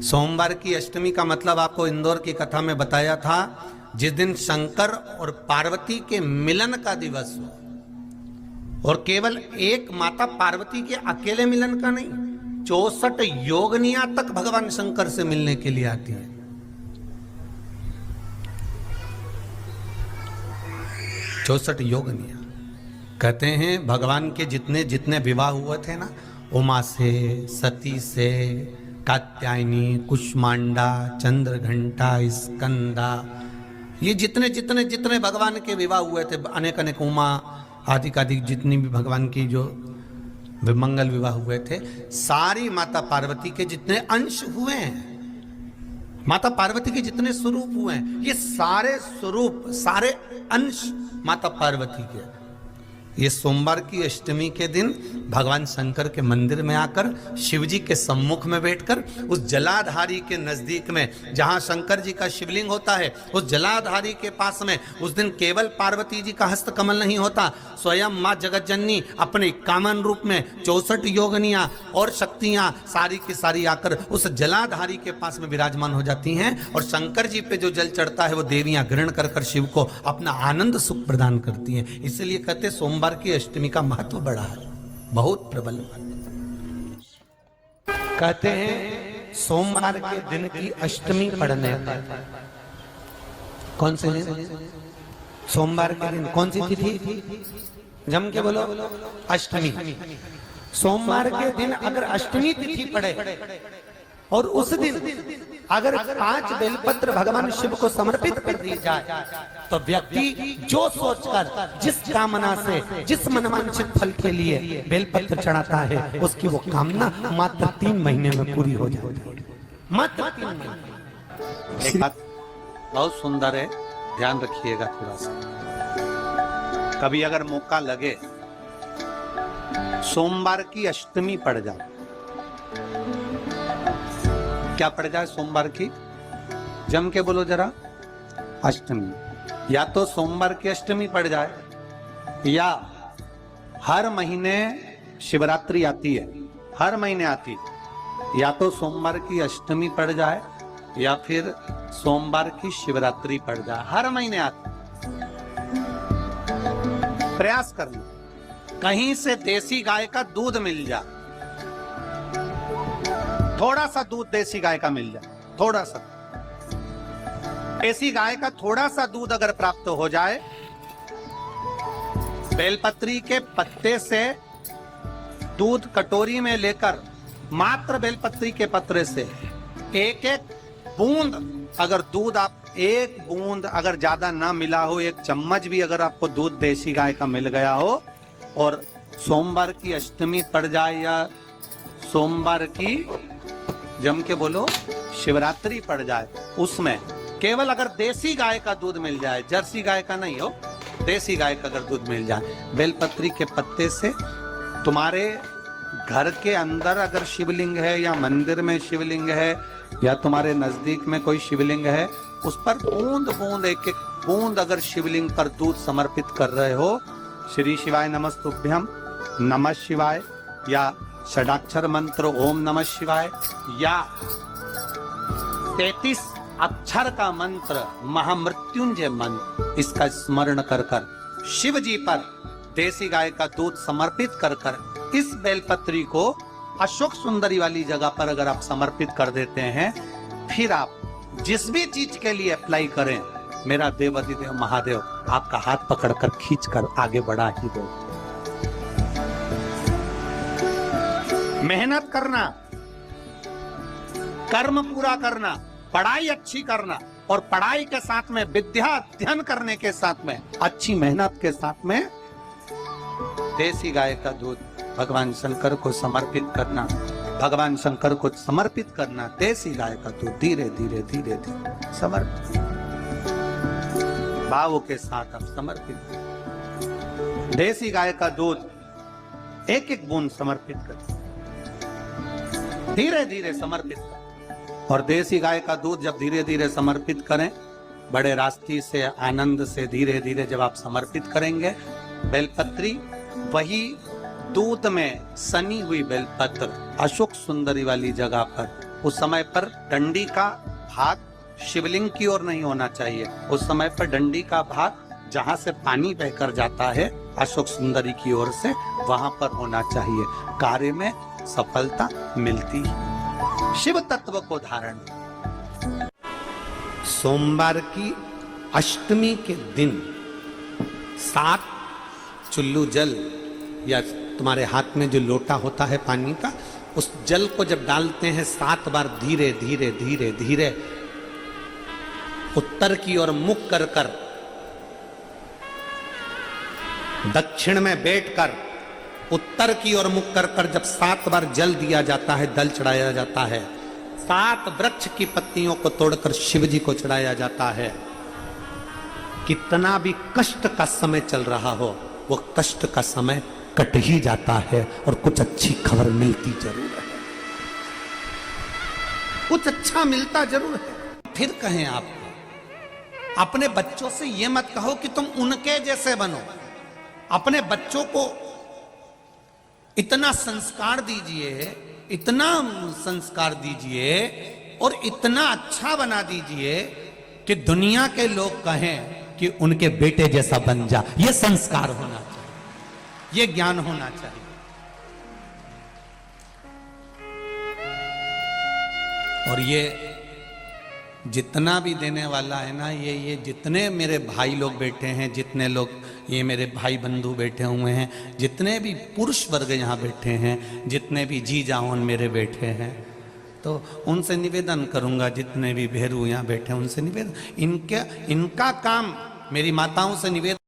सोमवार की अष्टमी का मतलब आपको इंदौर की कथा में बताया था, जिस दिन शंकर और पार्वती के मिलन का दिवस हो, और केवल एक माता पार्वती के अकेले मिलन का नहीं, 64 योगनियां तक भगवान शंकर से मिलने के लिए आती हैं। 64 योगनियां। कहते हैं भगवान के जितने जितने विवाह हुए थे ना, उमा से, सती से, कात्यायनी, कुष्मांडा, चंद्रघंटा, स्कंदा, ये जितने जितने जितने भगवान के विवाह हुए थे, अनेक अनेक उमा आदि जितनी भी भगवान की जो मंगल विवाह हुए थे, सारी माता पार्वती के जितने अंश हुए हैं, माता पार्वती के जितने स्वरूप हुए हैं, ये सारे स्वरूप, सारे अंश माता पार्वती के। ये सोमवार की अष्टमी के दिन भगवान शंकर के मंदिर में आकर शिवजी के सम्मुख में बैठकर उस जलाधारी के नजदीक में, जहां शंकर जी का शिवलिंग होता है, उस जलाधारी के पास में उस दिन केवल पार्वती जी का हस्त कमल नहीं होता, स्वयं मां जगतजननी अपने कामन रूप में 64 योगनियां और शक्तियां सारी की सारी आकर उस जलाधारी के पास में विराजमान हो जाती हैं, और शंकर जी पे जो जल चढ़ता है वो देवियां ग्रहण कर कर शिव को अपना आनंद सुख प्रदान करती हैं। इसलिए कहते सोमवार की अष्टमी का महत्व बड़ा है, बहुत प्रबल। कहते हैं सोमवार के दिन की अष्टमी पढ़ने पर, कौन से दिन? सोमवार के दिन कौन सी तिथि? जम के बोलो, अष्टमी। सोमवार के दिन अगर अष्टमी तिथि पड़े और उस दिन अगर 5 बेलपत्र भगवान शिव को समर्पित कर दी जाए, तो व्यक्ति जो सोचकर, जिस कामना से, जिस मनवांछित फल के लिए बेलपत्र चढ़ाता है, उसकी वो कामना मात्र 3 महीने में पूरी हो जाती है। मात्र 3 महीने। एक बात बहुत सुंदर है, ध्यान रखिएगा थोड़ा सा। कभी अगर मौका लगे, सोमवार की अष्टमी पड़ जाए, क्या पड़ जाए? सोमवार की, जम के बोलो जरा, अष्टमी। या तो सोमवार की अष्टमी पड़ जाए, या हर महीने शिवरात्रि आती है, हर महीने आती है, या तो सोमवार की अष्टमी पड़ जाए या फिर सोमवार की शिवरात्रि पड़ जाए, हर महीने आती। प्रयास करना कहीं से देसी गाय का दूध मिल जाए, थोड़ा सा दूध देसी गाय का मिल जाए, थोड़ा सा देसी गाय का थोड़ा सा दूध अगर प्राप्त हो जाए, बेलपत्री के पत्ते से दूध कटोरी में लेकर, मात्र बेलपत्री के पत्रे से एक एक बूंद अगर दूध, आप एक बूंद अगर ज्यादा ना मिला हो, 1 चम्मच भी अगर आपको दूध देसी गाय का मिल गया हो, और सोमवार की अष्टमी पड़ जाए या सोमवार की, जम के बोलो, शिवरात्रि पड़ जाए, उसमें केवल अगर देसी गाय का दूध मिल जाए, जर्सी गाय का नहीं हो, देसी गाय का अगर दूध मिल जाए, बेलपत्री के पत्ते से, तुम्हारे घर के अंदर अगर शिवलिंग है या मंदिर में शिवलिंग है या तुम्हारे नजदीक में कोई शिवलिंग है, उस पर बूंद बूंद, एक एक बूंद अगर शिवलिंग पर दूध समर्पित कर रहे हो, श्री शिवाय नमस्तुभ्यम, नमः शिवाय, या षडाक्षर मंत्र ओम नमः शिवाय, या 33 अक्षर का मंत्र महामृत्युंजय मंत्र, इसका स्मरण कर कर शिव जी पर देसी गाय का दूध समर्पित कर कर इस बेलपत्री को अशोक सुंदरी वाली जगह पर अगर आप समर्पित कर देते हैं, फिर आप जिस भी चीज के लिए अप्लाई करें, मेरा देवाधिदेव महादेव आपका हाथ पकड़कर खींचकर आगे बढ़ा ही दो। मेहनत करना, कर्म पूरा करना, पढ़ाई अच्छी करना, और पढ़ाई के साथ में विद्या अध्ययन करने के साथ में अच्छी मेहनत के साथ में देसी गाय का दूध भगवान शंकर को समर्पित करना, भगवान शंकर को समर्पित करना, देसी गाय का दूध धीरे धीरे धीरे धीरे समर्पित, भावों के साथ आप समर्पित, देसी गाय का दूध एक एक बूंद समर्पित कर, धीरे धीरे समर्पित करें। और देसी गाय का दूध जब धीरे धीरे समर्पित करें, बड़े रास्ते से, आनंद से धीरे धीरे जब आप समर्पित करेंगे, बेलपत्री वही दूध में सनी हुई बेलपत्र अशोक सुंदरी वाली जगह पर उस समय पर डंडी का भाग शिवलिंग की ओर नहीं होना चाहिए। उस समय पर डंडी का भाग जहां से पानी बहकर जाता है अशोक सुंदरी की ओर से, वहां पर होना चाहिए। कार्य में सफलता मिलती है। शिव तत्व को धारण। सोमवार की अष्टमी के दिन 7 चुल्लू जल या तुम्हारे हाथ में जो लोटा होता है पानी का, उस जल को जब डालते हैं 7 बार धीरे धीरे धीरे धीरे उत्तर की ओर मुख कर कर, दक्षिण में बैठकर उत्तर की ओर मुख कर कर जब 7 बार जल दिया जाता है, दल चढ़ाया जाता है, 7 वृक्ष की पत्तियों को तोड़कर शिव जी को चढ़ाया जाता है। कितना भी कष्ट का समय चल रहा हो, वो कष्ट का समय कट ही जाता है और कुछ अच्छी खबर मिलती जरूर है, कुछ अच्छा मिलता जरूर है। फिर कहें आप अपने बच्चों से ये मत कहो कि तुम उनके जैसे बनो। अपने बच्चों को इतना संस्कार दीजिए, इतना संस्कार दीजिए और इतना अच्छा बना दीजिए कि दुनिया के लोग कहें कि उनके बेटे जैसा बन जा। ये संस्कार होना चाहिए, ये ज्ञान होना चाहिए। और ये जितना भी देने वाला है ना, ये जितने मेरे भाई लोग बैठे हैं, जितने लोग ये मेरे भाई बंधु बैठे हुए हैं, जितने भी पुरुष वर्ग यहाँ बैठे हैं, जितने भी जी जाओन मेरे बैठे हैं, तो उनसे निवेदन करूँगा, जितने भी भेरू यहाँ बैठे हैं उनसे निवेदन, इनका काम, मेरी माताओं से निवेदन